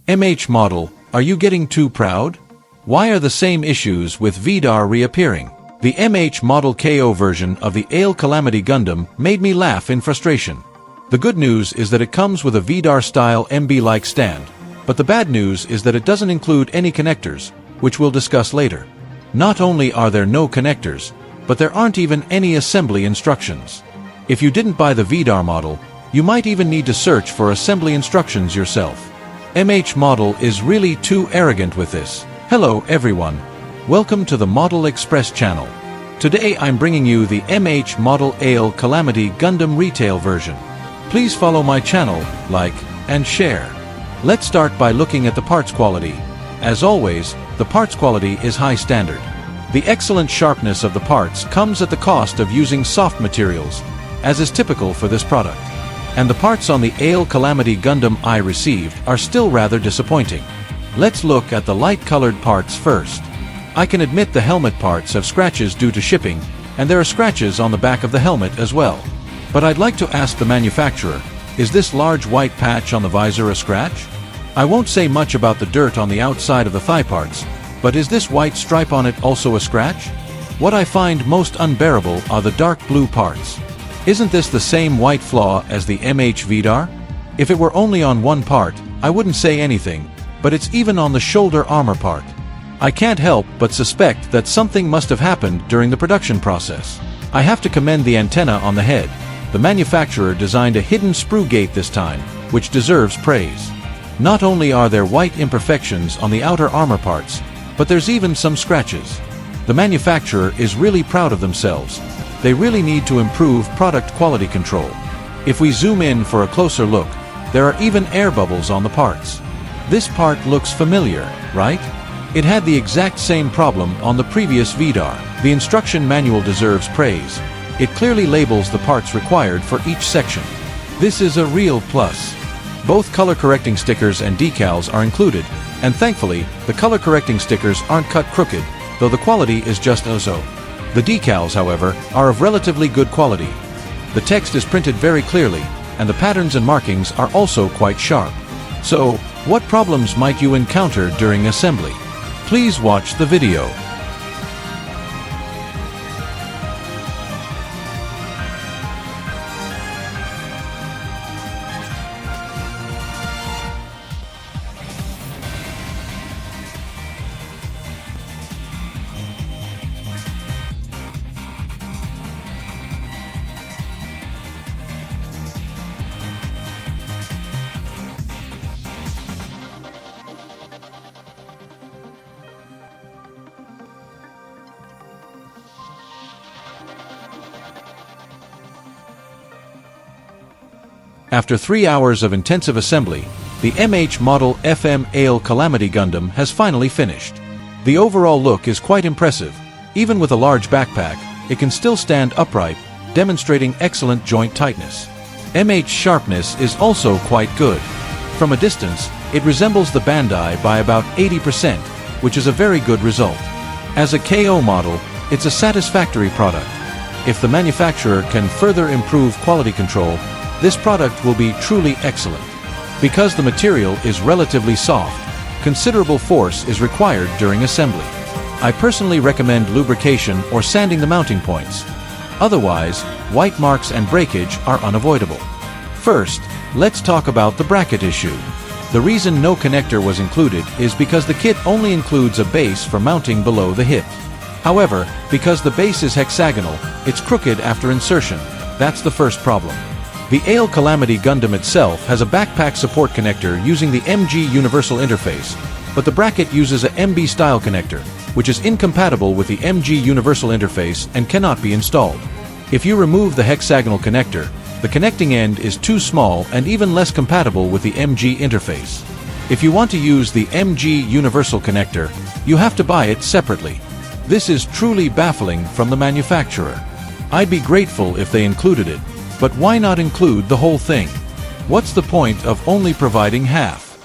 MH model, are you getting too proud? Why are the same issues with VDAR reappearing? The MH model KO version of the Aile Calamity Gundam made me laugh in frustration. The good news is that it comes with a VDAR-style MB-like stand, but the bad news is that it doesn't include any connectors, which we'll discuss later. Not only are there no connectors, but there aren't even any assembly instructions. If you didn't buy the VDAR model, you might even need to search for assembly instructions yourself. MH model is really too arrogant with this. Hello everyone. Welcome to the Model Express channel. Today I'm bringing you the MH model Aile Calamity Gundam retail version. Please follow my channel, like, and share. Let's start by looking at the parts quality. As always, the parts quality is high standard. The excellent sharpness of the parts comes at the cost of using soft materials, as is typical for this product. And the parts on the Aile Calamity Gundam I received are still rather disappointing. Let's look at the light-colored parts first. I can admit the helmet parts have scratches due to shipping, and there are scratches on the back of the helmet as well. But I'd like to ask the manufacturer, is this large white patch on the visor a scratch? I won't say much about the dirt on the outside of the thigh parts, but is this white stripe on it also a scratch? What I find most unbearable are the dark blue parts. Isn't this the same white flaw as the MH VDAR? If it were only on one part, I wouldn't say anything, but it's even on the shoulder armor part. I can't help but suspect that something must have happened during the production process. I have to commend the antenna on the head. The manufacturer designed a hidden sprue gate this time, which deserves praise. Not only are there white imperfections on the outer armor parts, but there's even some scratches. The manufacturer is really proud of themselves. They really need to improve product quality control. If we zoom in for a closer look, there are even air bubbles on the parts. This part looks familiar, right? It had the exact same problem on the previous VDAR. The instruction manual deserves praise. It clearly labels the parts required for each section. This is a real plus. Both color-correcting stickers and decals are included, and thankfully, the color-correcting stickers aren't cut crooked, though the quality is just so. The decals, however, are of relatively good quality. The text is printed very clearly, and the patterns and markings are also quite sharp. So, what problems might you encounter during assembly? Please watch the video. After 3 hours of intensive assembly, the MH model FM Aile Calamity Gundam has finally finished. The overall look is quite impressive. Even with a large backpack, it can still stand upright, demonstrating excellent joint tightness. MH sharpness is also quite good. From a distance, it resembles the Bandai by about 80%, which is a very good result. As a KO model, it's a satisfactory product. If the manufacturer can further improve quality control, this product will be truly excellent. Because the material is relatively soft, considerable force is required during assembly. I personally recommend lubrication or sanding the mounting points. Otherwise, white marks and breakage are unavoidable. First, let's talk about the bracket issue. The reason no connector was included is because the kit only includes a base for mounting below the hip. However, because the base is hexagonal, it's crooked after insertion. That's the first problem. The Aile Calamity Gundam itself has a backpack support connector using the MG Universal Interface, but the bracket uses a MB style connector, which is incompatible with the MG Universal Interface and cannot be installed. If you remove the hexagonal connector, the connecting end is too small and even less compatible with the MG interface. If you want to use the MG Universal connector, you have to buy it separately. This is truly baffling from the manufacturer. I'd be grateful if they included it, but why not include the whole thing? What's the point of only providing half?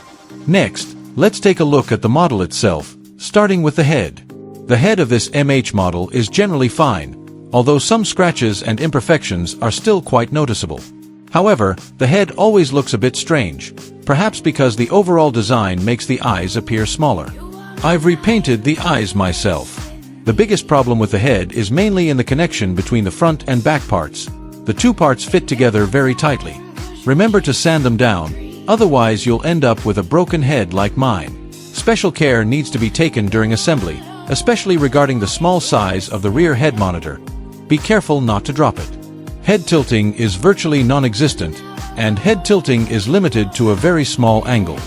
Next, let's take a look at the model itself, starting with the head. The head of this MH model is generally fine, although some scratches and imperfections are still quite noticeable. However, the head always looks a bit strange, perhaps because the overall design makes the eyes appear smaller. I've repainted the eyes myself. The biggest problem with the head is mainly in the connection between the front and back parts. The two parts fit together very tightly. Remember to sand them down, otherwise you'll end up with a broken head like mine. Special care needs to be taken during assembly, especially regarding the small size of the rear head monitor. Be careful not to drop it. Head tilting is virtually non-existent, and head tilting is limited to a very small angle.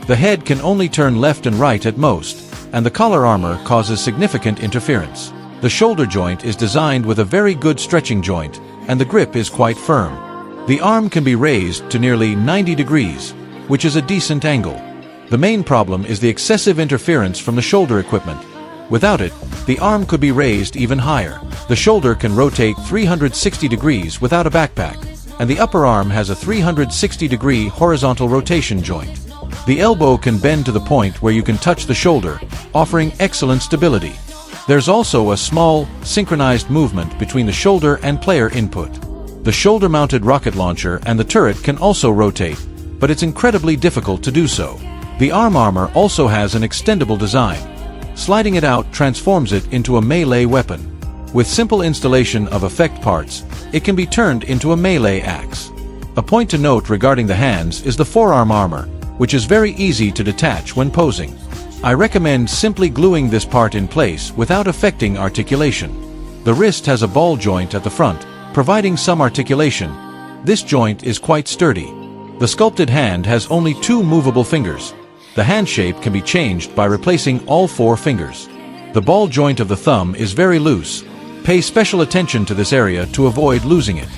The head can only turn left and right at most, and the collar armor causes significant interference. The shoulder joint is designed with a very good stretching joint, and the grip is quite firm. The arm can be raised to nearly 90 degrees, which is a decent angle. The main problem is the excessive interference from the shoulder equipment. Without it, the arm could be raised even higher. The shoulder can rotate 360 degrees without a backpack, and the upper arm has a 360-degree horizontal rotation joint. The elbow can bend to the point where you can touch the shoulder, offering excellent stability. There's also a small, synchronized movement between the shoulder and player input. The shoulder-mounted rocket launcher and the turret can also rotate, but it's incredibly difficult to do so. The arm armor also has an extendable design. Sliding it out transforms it into a melee weapon. With simple installation of effect parts, it can be turned into a melee axe. A point to note regarding the hands is the forearm armor, which is very easy to detach when posing. I recommend simply gluing this part in place without affecting articulation. The wrist has a ball joint at the front, providing some articulation. This joint is quite sturdy. The sculpted hand has only 2 movable fingers. The hand shape can be changed by replacing all 4 fingers. The ball joint of the thumb is very loose. Pay special attention to this area to avoid losing it.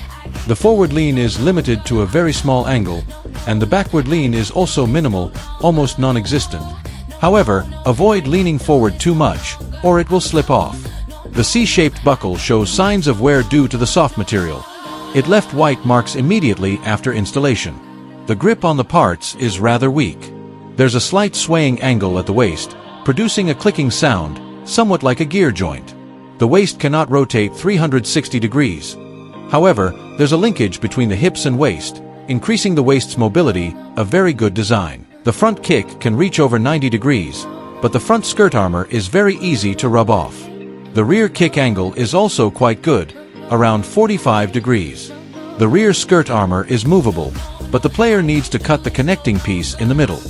The forward lean is limited to a very small angle, and the backward lean is also minimal, almost non-existent. However, avoid leaning forward too much, or it will slip off. The C-shaped buckle shows signs of wear due to the soft material. It left white marks immediately after installation. The grip on the parts is rather weak. There's a slight swaying angle at the waist, producing a clicking sound, somewhat like a gear joint. The waist cannot rotate 360 degrees. However, there's a linkage between the hips and waist, increasing the waist's mobility, a very good design. The front kick can reach over 90 degrees, but the front skirt armor is very easy to rub off. The rear kick angle is also quite good, around 45 degrees. The rear skirt armor is movable, but the player needs to cut the connecting piece in the middle.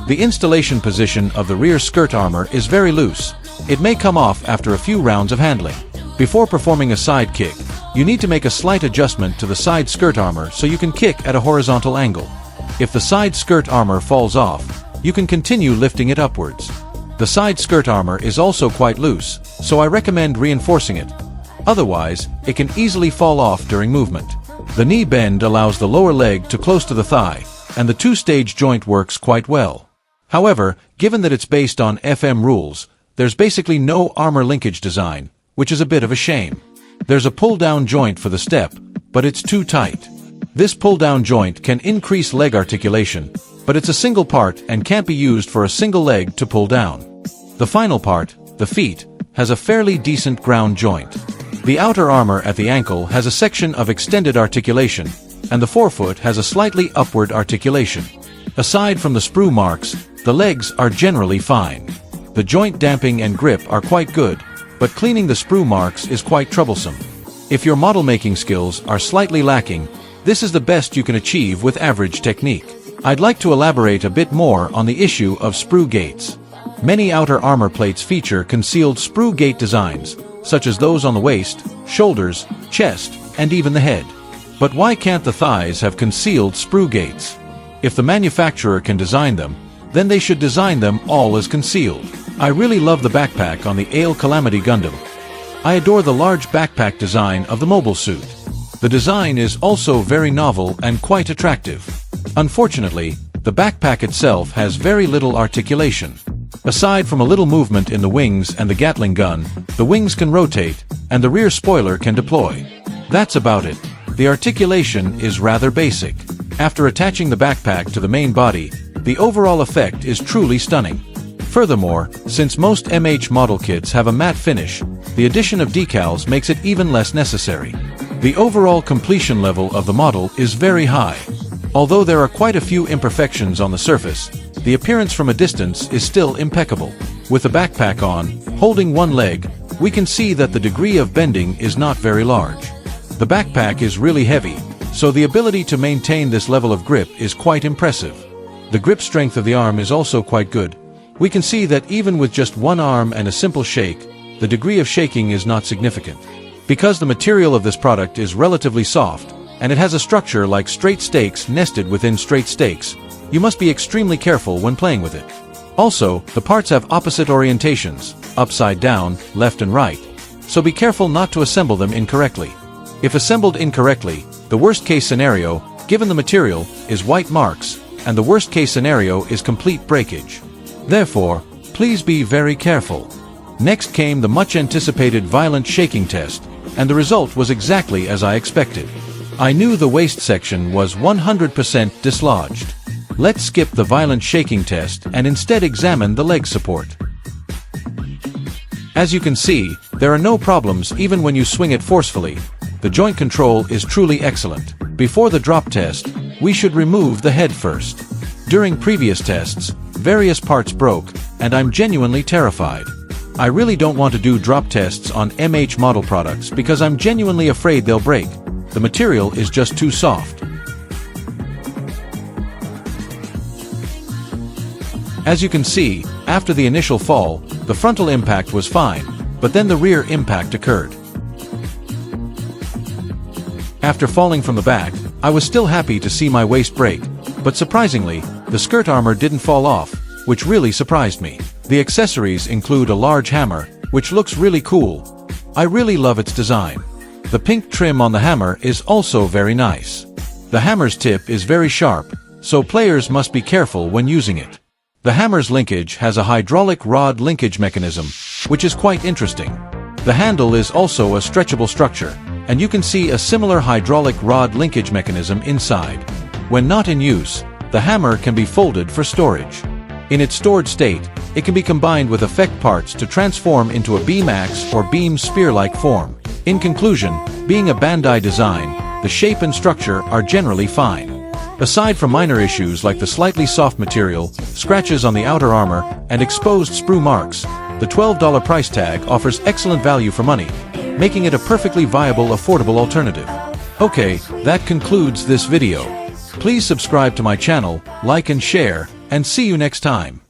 The installation position of the rear skirt armor is very loose. It may come off after a few rounds of handling. Before performing a side kick, you need to make a slight adjustment to the side skirt armor so you can kick at a horizontal angle. If the side skirt armor falls off, you can continue lifting it upwards. The side skirt armor is also quite loose, so I recommend reinforcing it. Otherwise, it can easily fall off during movement. The knee bend allows the lower leg to close to the thigh, and the 2-stage joint works quite well. However, given that it's based on FM rules, there's basically no armor linkage design, which is a bit of a shame. There's a pull-down joint for the step, but it's too tight. This pull-down joint can increase leg articulation, but it's a single part and can't be used for a single leg to pull down. The final part, the feet, has a fairly decent ground joint. The outer armor at the ankle has a section of extended articulation, and the forefoot has a slightly upward articulation. Aside from the sprue marks, the legs are generally fine. The joint damping and grip are quite good, but cleaning the sprue marks is quite troublesome. If your model making skills are slightly lacking, this is the best you can achieve with average technique. I'd like to elaborate a bit more on the issue of sprue gates. Many outer armor plates feature concealed sprue gate designs, such as those on the waist, shoulders, chest, and even the head. But why can't the thighs have concealed sprue gates? If the manufacturer can design them, then they should design them all as concealed. I really love the backpack on the Aile Calamity Gundam. I adore the large backpack design of the mobile suit. The design is also very novel and quite attractive. Unfortunately, the backpack itself has very little articulation. Aside from a little movement in the wings and the Gatling gun, the wings can rotate, and the rear spoiler can deploy. That's about it. The articulation is rather basic. After attaching the backpack to the main body, the overall effect is truly stunning. Furthermore, since most MH model kits have a matte finish, the addition of decals makes it even less necessary. The overall completion level of the model is very high. Although there are quite a few imperfections on the surface, the appearance from a distance is still impeccable. With the backpack on, holding one leg, we can see that the degree of bending is not very large. The backpack is really heavy, so the ability to maintain this level of grip is quite impressive. The grip strength of the arm is also quite good. We can see that even with just one arm and a simple shake, the degree of shaking is not significant. Because the material of this product is relatively soft, and it has a structure like straight stakes nested within straight stakes, you must be extremely careful when playing with it. Also, the parts have opposite orientations, upside down, left and right, so be careful not to assemble them incorrectly. If assembled incorrectly, the worst-case scenario, given the material, is white marks, and the worst-case scenario is complete breakage. Therefore, please be very careful. Next came the much-anticipated violent shaking test, and the result was exactly as I expected. I knew the waist section was 100% dislodged. Let's skip the violent shaking test and instead examine the leg support. As you can see, there are no problems even when you swing it forcefully. The joint control is truly excellent. Before the drop test, we should remove the head first. During previous tests, various parts broke, and I'm genuinely terrified. I really don't want to do drop tests on MH model products because I'm genuinely afraid they'll break. The material is just too soft. As you can see, after the initial fall, the frontal impact was fine, but then the rear impact occurred. After falling from the back, I was still happy to see my waist break, but surprisingly, the skirt armor didn't fall off, which really surprised me. The accessories include a large hammer, which looks really cool. I really love its design. The pink trim on the hammer is also very nice. The hammer's tip is very sharp, so players must be careful when using it. The hammer's linkage has a hydraulic rod linkage mechanism, which is quite interesting. The handle is also a stretchable structure, and you can see a similar hydraulic rod linkage mechanism inside. When not in use, the hammer can be folded for storage. In its stored state, it can be combined with effect parts to transform into a beam axe or beam spear-like form. In conclusion, being a Bandai design, the shape and structure are generally fine. Aside from minor issues like the slightly soft material, scratches on the outer armor, and exposed sprue marks, the $12 price tag offers excellent value for money, making it a perfectly viable, affordable alternative. Okay, that concludes this video. Please subscribe to my channel, like and share, and see you next time.